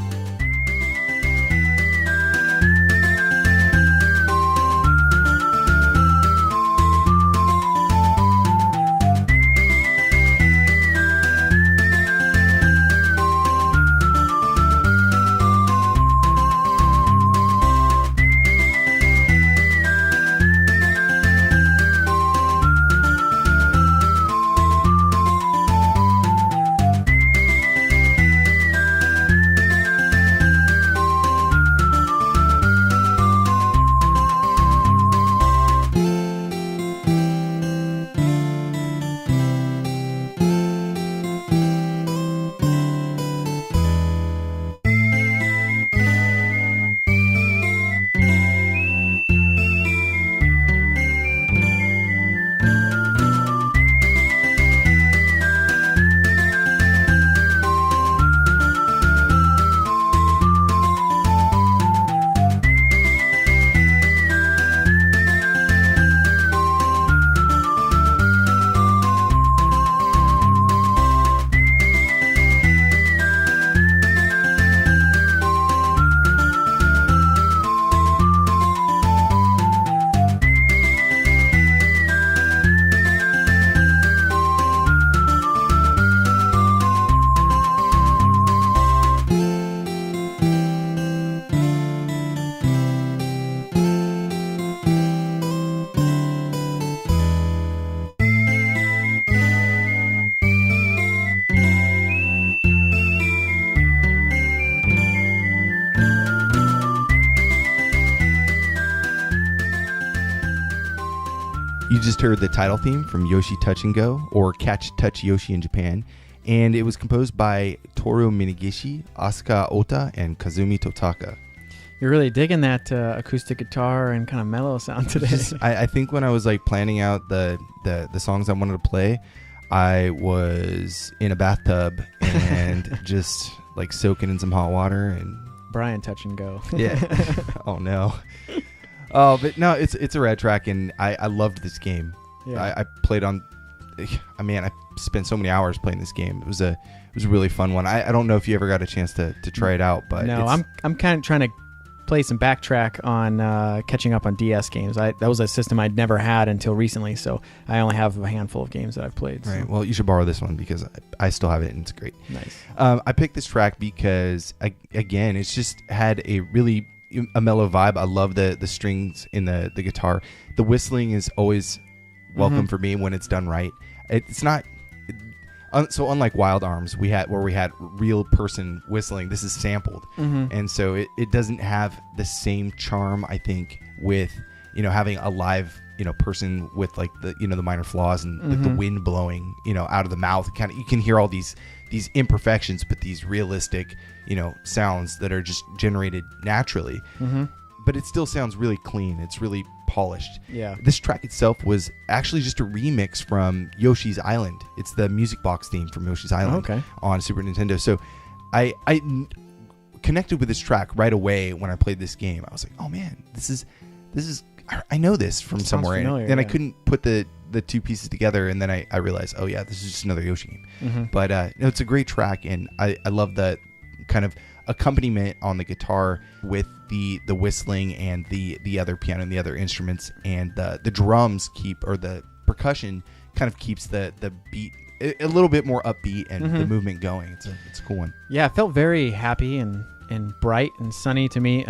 You just heard the title theme from Yoshi Touch Go, or Catch Touch Yoshi in Japan, and it was composed by Toru Minegishi, Asuka Outa, and Kazumi Totaka. You're really digging that acoustic guitar and kind of mellow sound today. I think when I was like planning out the songs I wanted to play, I was in a bathtub and just like soaking in some hot water and Brian Touch Go. Yeah. Oh no. Oh, but no, it's a rad track, and I loved this game. Yeah. I played on. I mean, I spent so many hours playing this game. It was a really fun one. I don't know if you ever got a chance to try it out, but no, I'm kind of trying to play some backtrack on catching up on DS games. That was a system I'd never had until recently, so I only have a handful of games that I've played. Right. So. Well, you should borrow this one because I still have it, and it's great. Nice. I picked this track because again, it's just had a mellow vibe. I love the strings in the guitar. The whistling is always welcome for me when it's done right. It's not so unlike Wild Arms we had real person whistling. This is sampled, and so it doesn't have the same charm, I think, with having a live person with like the the minor flaws and like the wind blowing out of the mouth. Kind of, you can hear all these imperfections, but these realistic sounds that are just generated naturally. But it still sounds really clean. It's really polished. Yeah. This track itself was actually just a remix from Yoshi's Island. It's the music box theme from Yoshi's Island on Super Nintendo. So I connected with this track right away when I played this game. I was like, oh man, this is I know this from somewhere. Familiar, and I couldn't put the two pieces together, and then I realized, oh yeah, this is just another Yoshi game. But no, it's a great track, and I love the kind of accompaniment on the guitar with the whistling and the other piano and the other instruments, and the drums or the percussion kind of keeps the beat a little bit more upbeat and the movement going. It's a cool one. Yeah, it felt very happy and bright and sunny to me.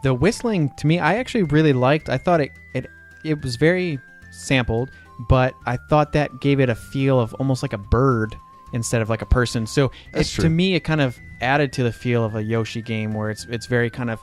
The whistling to me, I actually really liked. I thought it was very sampled, but I thought that gave it a feel of almost like a bird instead of like a person. So to me, it kind of added to the feel of a Yoshi game where it's very kind of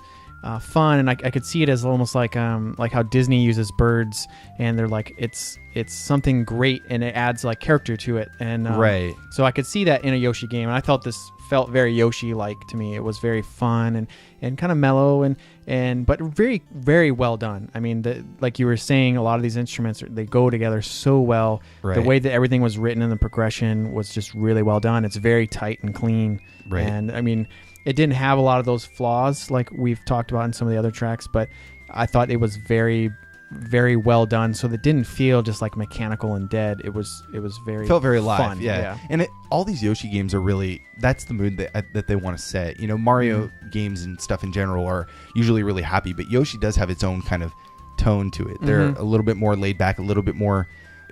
fun, and I could see it as almost like how Disney uses birds, and they're like it's something great, and it adds like character to it, and right. So I could see that in a Yoshi game, and I thought this felt very Yoshi-like to me. It was very fun and kind of mellow and but very, very well done. I mean, like you were saying, a lot of these instruments they go together so well. Right. The way that everything was written and the progression was just really well done. It's very tight and clean. Right. And I mean, it didn't have a lot of those flaws like we've talked about in some of the other tracks, but I thought it was very, very well done. So that didn't feel just like mechanical and dead. It was very felt very live. fun. Yeah. And all these Yoshi games are really, that's the mood that they want to set. You know, Mario games and stuff in general are usually really happy, but Yoshi does have its own kind of tone to it. They're a little bit more laid back, a little bit more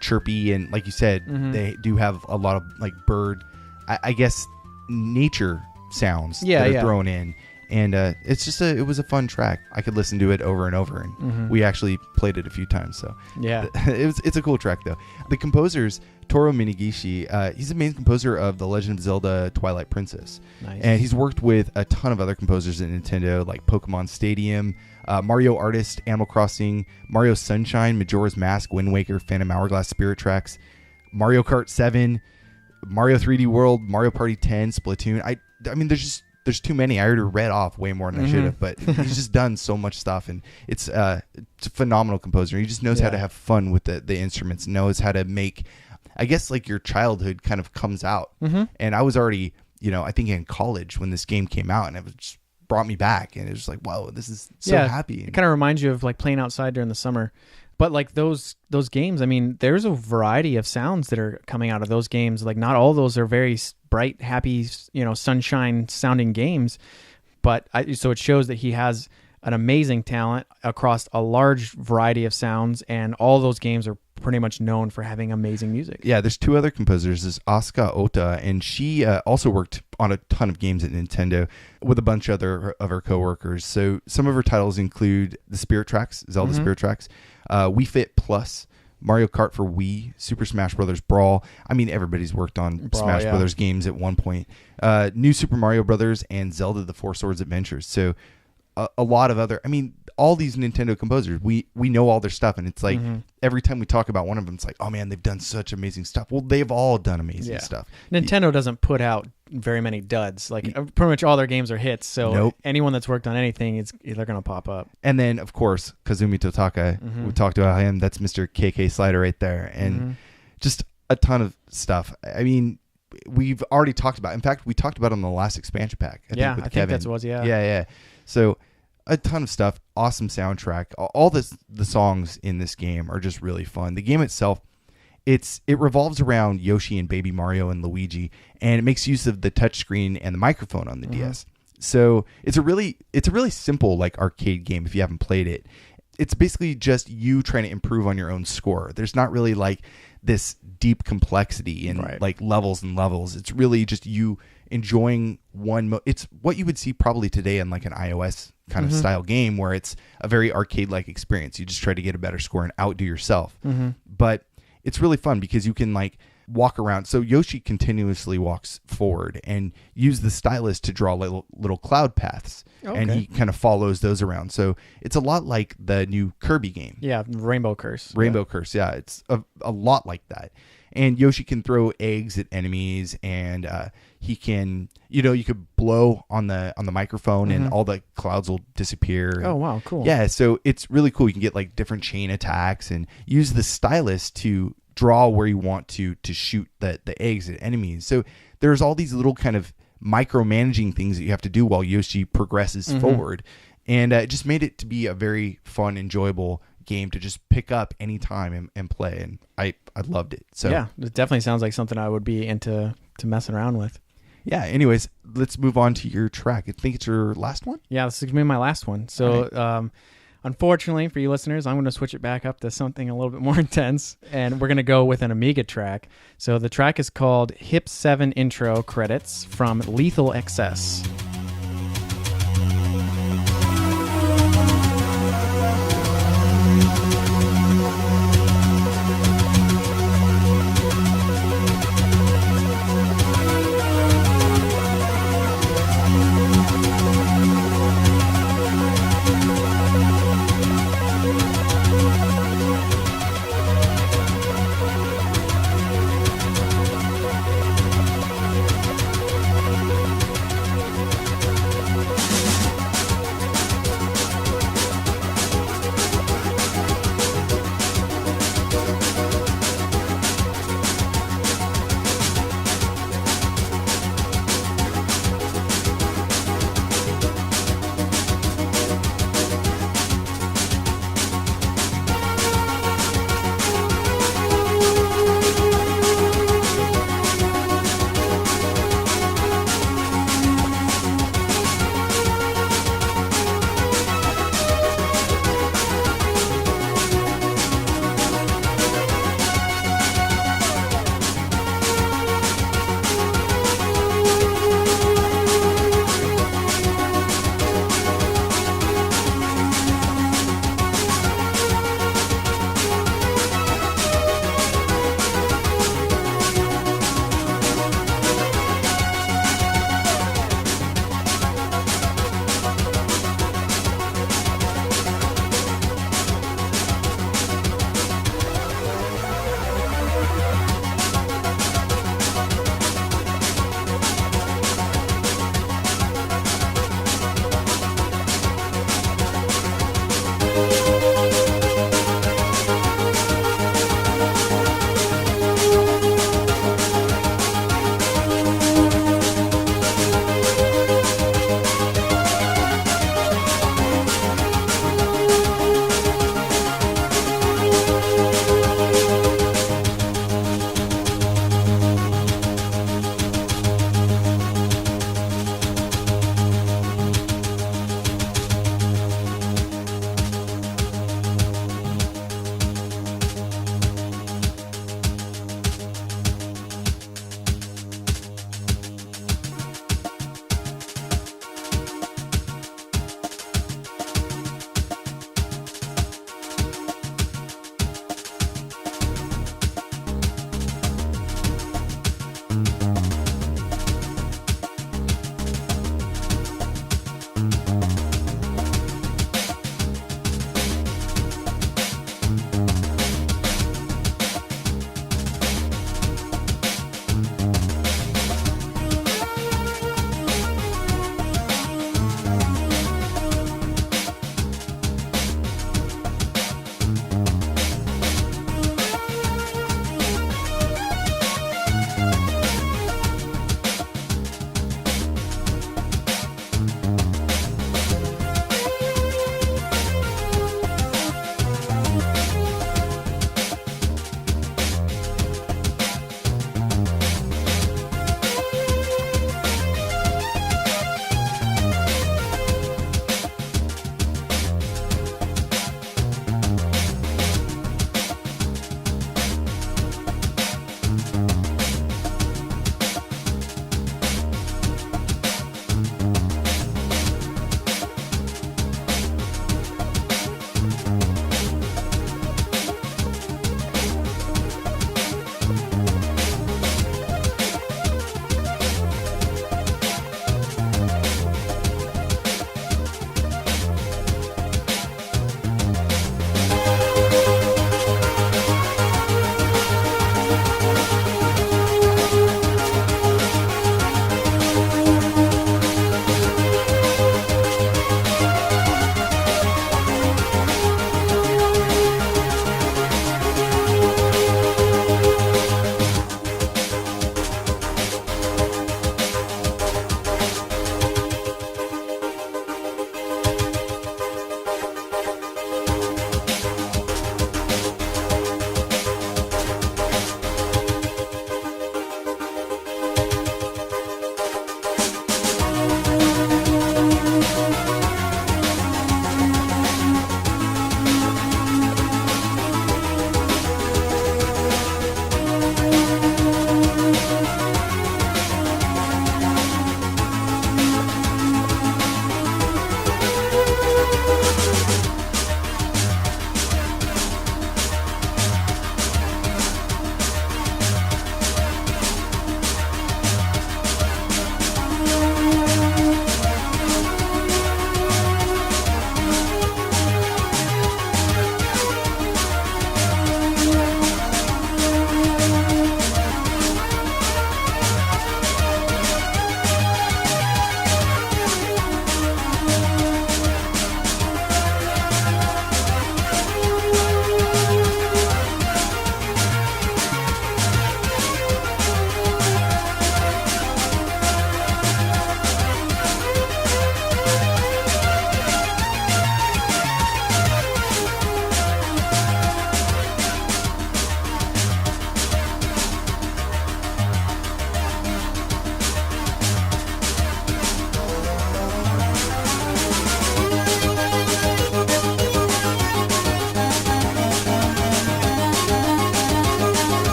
chirpy, and like you said, they do have a lot of like bird, I guess, nature sounds that are thrown in, and it's just it was a fun track. I could listen to it over and over, and we actually played it a few times. So yeah, it's a cool track though. The composers, Toru Minegishi, he's the main composer of The Legend of Zelda: Twilight Princess, and he's worked with a ton of other composers at Nintendo, like Pokemon Stadium, Mario Artist, Animal Crossing, Mario Sunshine, Majora's Mask, Wind Waker, Phantom Hourglass, Spirit Tracks, Mario Kart 7, Mario 3D World, Mario Party 10, Splatoon. I mean, there's too many. I already read off way more than I should have, but he's just done so much stuff, and it's a phenomenal composer. He just knows how to have fun with the instruments, knows how to make, I guess, like your childhood kind of comes out. And I was already, I think in college when this game came out, and it just brought me back, and it was like, whoa, this is so happy. It kind of reminds you of like playing outside during the summer. But like those games, I mean, there's a variety of sounds that are coming out of those games. Like not all of those are very bright, happy, sunshine sounding games. But so it shows that he has an amazing talent across a large variety of sounds, and all those games are pretty much known for having amazing music. Yeah, there's two other composers. There's Asuka Outa, and she also worked on a ton of games at Nintendo with a bunch of her coworkers. So some of her titles include the Spirit Tracks, Zelda Spirit Tracks, Wii Fit Plus, Mario Kart for Wii, Super Smash Bros. Brawl. I mean, everybody's worked on Smash Brothers games at one point. New Super Mario Brothers and Zelda: The Four Swords Adventures. So a lot of other, I mean, all these Nintendo composers, we know all their stuff, and it's like every time we talk about one of them, it's like, oh man, they've done such amazing stuff. Well, they've all done amazing stuff. Nintendo doesn't put out very many duds. Like pretty much all their games are hits. So anyone that's worked on anything, they're going to pop up. And then of course, Kazumi Totaka, we talked about him. That's Mr. KK Slider right there. And just a ton of stuff. I mean, we've already talked about, in fact, we talked about it on the last expansion pack. I think with Kevin. That's what it was. Yeah. So a ton of stuff, awesome soundtrack. All the songs in this game are just really fun. The game itself, it revolves around Yoshi and Baby Mario and Luigi, and it makes use of the touchscreen and the microphone on the DS. So it's a really simple like arcade game if you haven't played it. It's basically just you trying to improve on your own score. There's not really like this deep complexity and like levels and levels. It's really just you enjoying one. It's what you would see probably today in like an iOS kind of style game where it's a very arcade-like experience. You just try to get a better score and outdo yourself. But it's really fun because you can like walk around. So Yoshi continuously walks forward and use the stylus to draw little cloud paths. And he kind of follows those around. So it's a lot like the new Kirby game. Yeah, Rainbow Curse. Curse, yeah. It's a lot like that. And Yoshi can throw eggs at enemies, and he can, you could blow on the microphone and all the clouds will disappear. Oh, wow, cool. Yeah, so it's really cool. You can get like different chain attacks and use the stylus to draw where you want to shoot the eggs at enemies. So there's all these little kind of micromanaging things that you have to do while Yoshi progresses forward. And it just made it to be a very fun, enjoyable game to just pick up anytime and play. And I loved it. So yeah, it definitely sounds like something I would be into messing around with. Yeah. Anyways, let's move on to your track. I think it's your last one. Yeah, this is gonna be my last one. So unfortunately for you listeners, I'm going to switch it back up to something a little bit more intense, and we're going to go with an Amiga track. So the track is called Hip 7 Intro Credits from Lethal Xcess.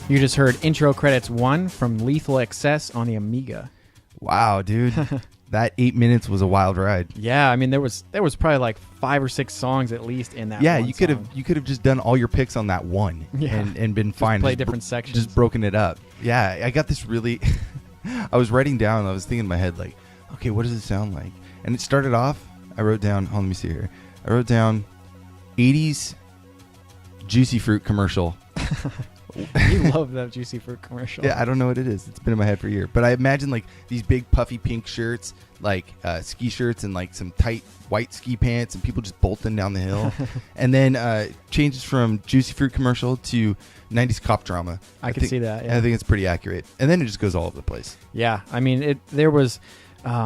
You just heard Intro Credits 1 from Lethal Xcess on the Amiga. Wow, dude. That 8 minutes was a wild ride. Yeah, I mean there was probably like 5 or 6 songs at least in that. Yeah, one you could have just done all your picks on that one and been fine. Play different sections. Just broken it up. Yeah, I got this really. I was writing down. I was thinking in my head like, okay, what does it sound like? And it started off. I wrote down. Let me see here. I wrote down 80s Juicy Fruit commercial. You love that Juicy Fruit commercial. Yeah, I don't know what it is. It's been in my head for a year. But I imagine like these big puffy pink shirts, like ski shirts and like some tight white ski pants and people just bolting down the hill. And then changes from Juicy Fruit commercial to 90s cop drama. I can see that. Yeah. I think it's pretty accurate. And then it just goes all over the place. Yeah, I mean, there was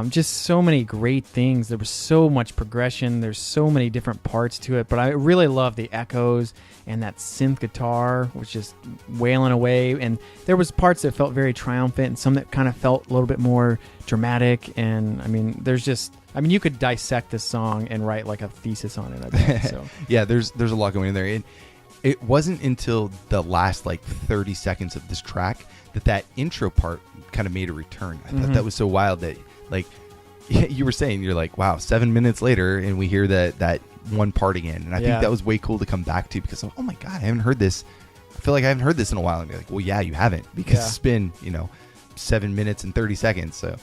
just so many great things. There was so much progression. There's so many different parts to it. But I really love the echoes and that synth guitar was just wailing away. And there was parts that felt very triumphant and some that kind of felt a little bit more dramatic. And I mean, you could dissect this song and write like a thesis on it, I bet. So. Yeah, there's a lot going in there. It wasn't until the last like 30 seconds of this track that intro part kind of made a return. I thought that was so wild that like you were saying, you're like, wow, 7 minutes later and we hear that one part again. And I think that was way cool to come back to because, oh my God, I haven't heard this. I feel like I haven't heard this in a while. And be like, well, yeah, you haven't because it's been, 7 minutes and 30 seconds. So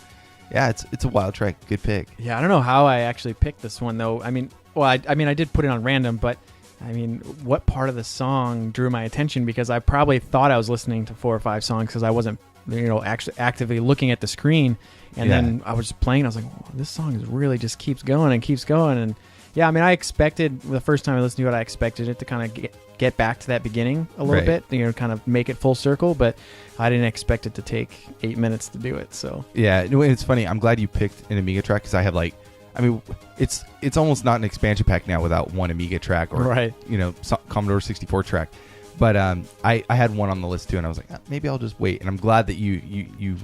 yeah, it's a wild track. Good pick. Yeah. I don't know how I actually picked this one though. I mean, I did put it on random, but I mean, what part of the song drew my attention? Because I probably thought I was listening to 4 or 5 songs because I wasn't, actually actively looking at the screen. And then I was just playing. I was like, oh, this song is really just keeps going and keeps going. And yeah, I mean, I expected the first time I listened to it, I expected it to kind of get back to that beginning a little bit, kind of make it full circle. But I didn't expect it to take 8 minutes to do it. So yeah, it's funny. I'm glad you picked an Amiga track because I have it's almost not an expansion pack now without one Amiga track or Commodore 64 track. But I had one on the list too, and I was like, maybe I'll just wait. And I'm glad that you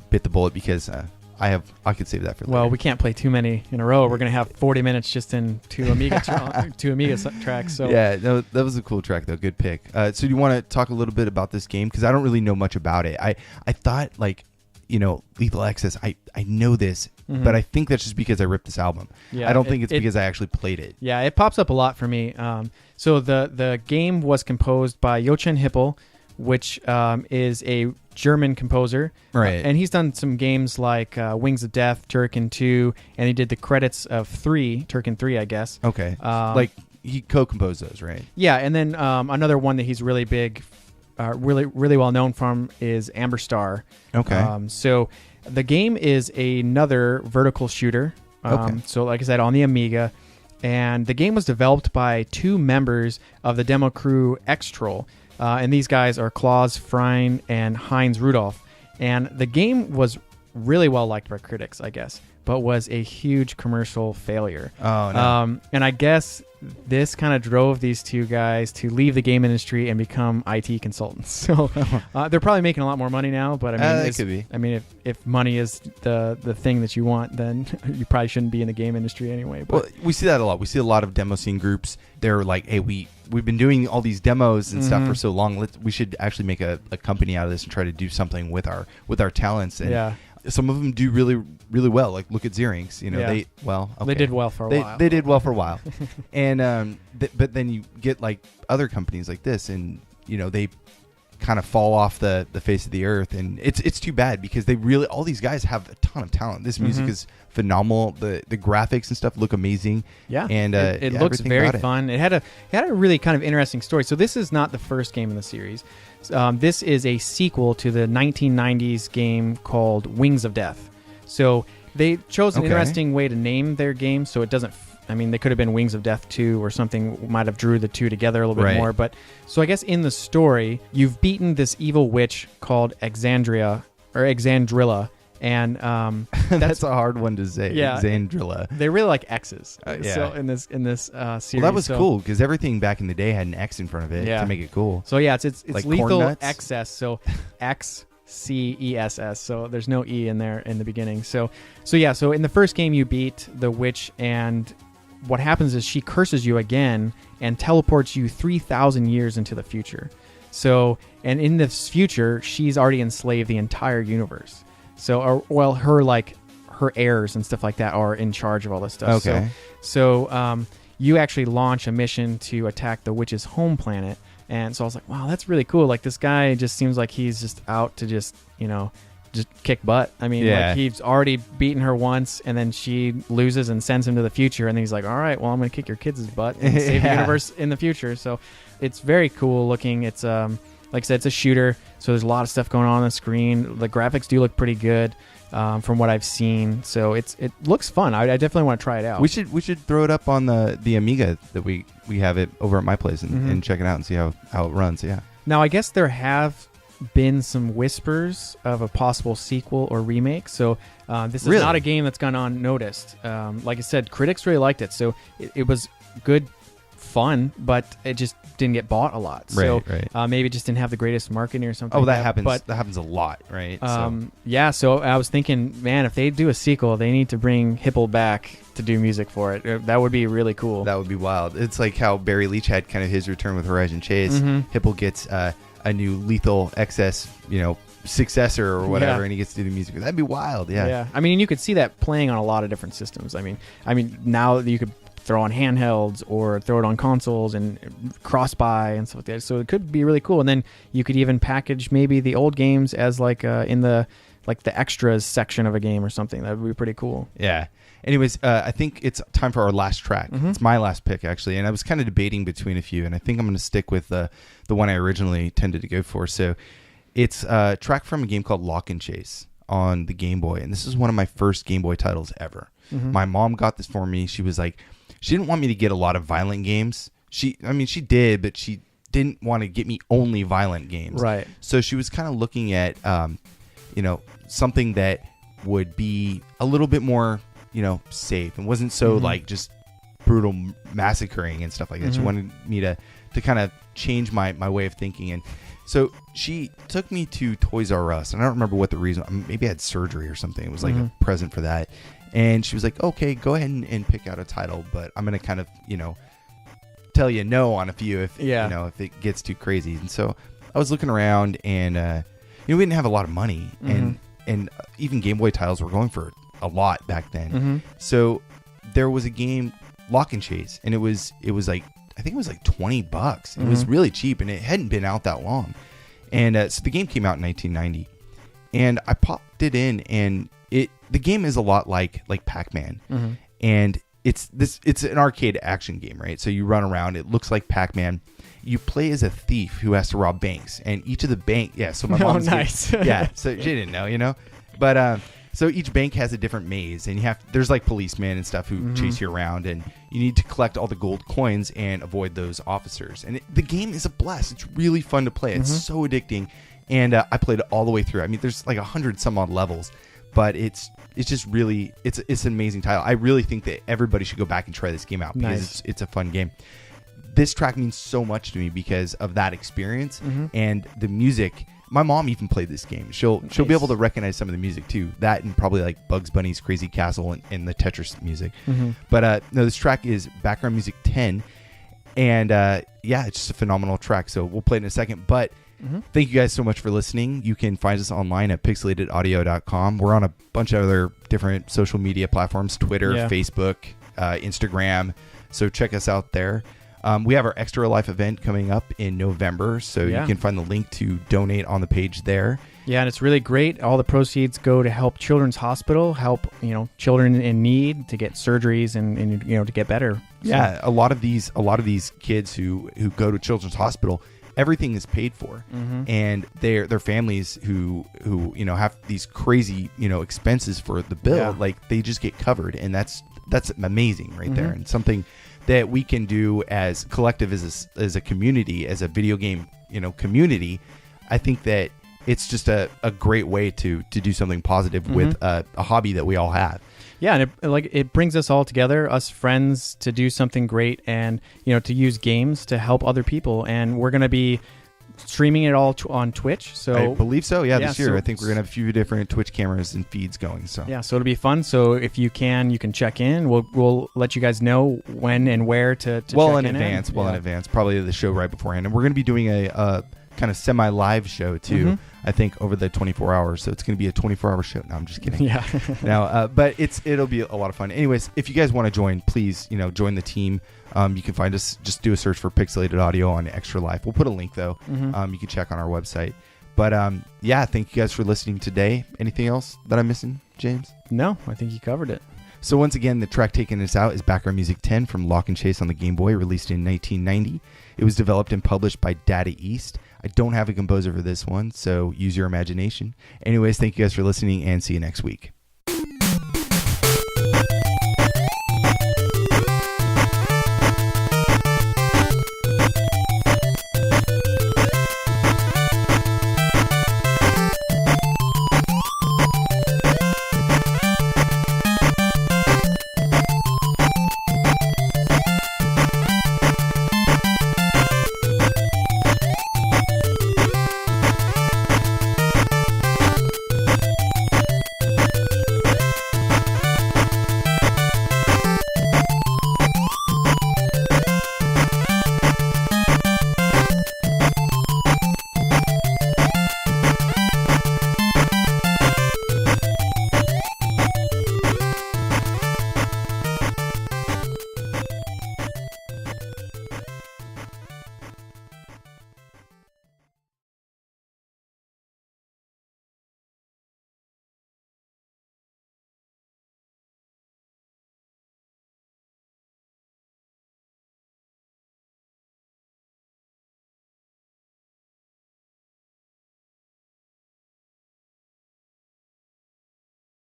bit the bullet because I could save that for later. Well, we can't play too many in a row. We're gonna have 40 minutes just in two Amiga tracks. So yeah, that was a cool track though. Good pick. So do you want to talk a little bit about this game because I don't really know much about it. I thought Lethal Xcess. I know this, but I think that's just because I ripped this album. Yeah, I don't think it's because I actually played it. Yeah, it pops up a lot for me. So the game was composed by Jochen Hippel, which is a German composer. Right. And he's done some games like Wings of Death, Turrican 2, and he did the credits of Turrican 3, I guess. Okay. He co-composed those, right? Yeah, and then another one that he's really big, really well known from is Amber Star. Okay. So the game is another vertical shooter. So like I said, on the Amiga. And the game was developed by 2 members of the demo crew X-Troll. And these guys are Klaus Frein and Heinz Rudolph. And the game was really well liked by critics, I guess, but was a huge commercial failure. Oh, no. And I guess this kind of drove these 2 guys to leave the game industry and become IT consultants. So they're probably making a lot more money now, but that could be. I mean, if money is the thing that you want, then you probably shouldn't be in the game industry anyway. But. Well, we see that a lot. We see a lot of demo scene groups. They're like, hey, we've been doing all these demos and stuff for so long. We should actually make a company out of this and try to do something with our talents. And some of them do really, really well. Like look at Xerinx. They did well for a while. They did well for a while, and but then you get like other companies like this, and they kind of fall off the face of the earth, and it's too bad because all these guys have a ton of talent. This music is phenomenal. The graphics and stuff look amazing. Yeah, and it looks very fun. It had a really kind of interesting story. So this is not the first game in the series. This is a sequel to the 1990s game called Wings of Death. So they chose an interesting way to name their game, so it doesn't. They could have been Wings of Death 2 or something. Might have drew the 2 together a little bit more. But so I guess in the story, you've beaten this evil witch called Exandrilla, and that's a hard one to say. Yeah, Exandrilla. They really like X's. So in this series, well, that was cool because everything back in the day had an X in front of it to make it cool. So yeah, it's like Lethal Xcess. So Xcess. So there's no E in there in the beginning. So in the first game you beat the witch, and what happens is she curses you again and teleports you 3,000 years into the future. So, and in this future, she's already enslaved the entire universe. So, her heirs and stuff like that are in charge of all this stuff. Okay. So you actually launch a mission to attack the witch's home planet. And so I was like, wow, that's really cool. Like, this guy just seems like he's just out to just kick butt. I mean, like, he's already beaten her once, and then she loses and sends him to the future. And then he's like, all right, well, I'm going to kick your kids' butt and save the universe in the future. So it's very cool looking. It's, like I said, it's a shooter. So there's a lot of stuff going on the screen. The graphics do look pretty good. From what I've seen, so it looks fun. I definitely want to try it out. We should throw it up on the Amiga that we have it over at my place and check it out and see how it runs. Yeah. Now, I guess there have been some whispers of a possible sequel or remake. So this is not a game that's gone unnoticed. Like I said, critics really liked it, so it was good fun, but it just didn't get bought a lot. So maybe it just didn't have the greatest marketing or something. Oh, that happens. But that happens a lot, right? So I was thinking, man, if they do a sequel, they need to bring Hippel back to do music for it. That would be really cool. That would be wild. It's like how Barry Leach had kind of his return with Horizon Chase. Hippel gets a new Lethal Xcess, successor or whatever, and he gets to do the music. That'd be wild. Yeah. I mean, you could see that playing on a lot of different systems. I mean, now you could throw on handhelds or throw it on consoles and cross-buy and stuff like that. So it could be really cool. And then you could even package maybe the old games as like in the extras section of a game or something. That would be pretty cool. Yeah. Anyways, I think it's time for our last track. It's my last pick, actually. And I was kind of debating between a few, and I think I'm going to stick with the one I originally tended to go for. So it's a track from a game called Lock and Chase on the Game Boy. And this is one of my first Game Boy titles ever. My mom got this for me. She was like, she didn't want me to get a lot of violent games. She did, but she didn't want to get me only violent games. Right. So she was kind of looking at, something that would be a little bit more, safe and wasn't so like just brutal massacring and stuff like that. She wanted me to kind of change my way of thinking. And so she took me to Toys R Us, and I don't remember what the reason. Maybe I had surgery or something. It was like a present for that. And she was like, okay, go ahead and pick out a title, but I'm going to kind of, tell you no on a few if it gets too crazy. And so I was looking around, and we didn't have a lot of money, and even Game Boy titles were going for a lot back then. So there was a game, Lock and Chase, and it was like, I think it was like $20. It was really cheap, and it hadn't been out that long. And so the game came out in 1990, and I popped it in, and the game is a lot like Pac-Man, and it's an arcade action game, right? So you run around. It looks like Pac-Man. You play as a thief who has to rob banks, and each of the so my mom's nice. So she didn't know, but so each bank has a different maze, and there's like policemen and stuff who chase you around, and you need to collect all the gold coins and avoid those officers. And the game is a blast. It's really fun to play. It's so addicting, and I played it all the way through. I mean, there's like 100 some odd levels. But it's just really it's an amazing title. I really think that everybody should go back and try this game out because it's a fun game. This track means so much to me because of that experience and the music. My mom even played this game. She'll be able to recognize some of the music too. That and probably like Bugs Bunny's Crazy Castle and the Tetris music. But no, this track is background music 10, and it's just a phenomenal track. So we'll play it in a second, but. Thank you guys so much for listening. You can find us online at pixelatedaudio.com. We're on a bunch of other different social media platforms, Twitter, Facebook, Instagram. So check us out there. We have our Extra Life event coming up in November, so you can find the link to donate on the page there. Yeah, and it's really great. All the proceeds go to help Children's Hospital, help children in need to get surgeries and to get better. Yeah, a lot of these kids who go to Children's Hospital, everything is paid for, and their families who have these crazy expenses for the bill, like they just get covered, and that's amazing right there, and something that we can do as collective as a community, as a video game community. I think that it's just a great way to do something positive with a hobby that we all have. Yeah, and it brings us all together, us friends, to do something great, and to use games to help other people. And we're going to be streaming it all on Twitch. So I believe so. Yeah, this year I think we're going to have a few different Twitch cameras and feeds going. So so it'll be fun. So if you can check in. We'll let you guys know when and where to well check in advance. In advance, probably the show right beforehand. And we're going to be doing a kind of semi-live show too. I think over the 24 hours. So it's going to be a 24-hour show. No, I'm just kidding. Yeah. Now, but it'll be a lot of fun. Anyways, if you guys want to join, please, join the team. You can find us. Just do a search for Pixelated Audio on Extra Life. We'll put a link though. You can check on our website. But yeah, thank you guys for listening today. Anything else that I'm missing, James? No, I think you covered it. So once again, the track taking us out is Background Music 10 from Lock and Chase on the Game Boy, released in 1990. It was developed and published by Data East. I don't have a composer for this one, so use your imagination. Anyways, thank you guys for listening, and see you next week.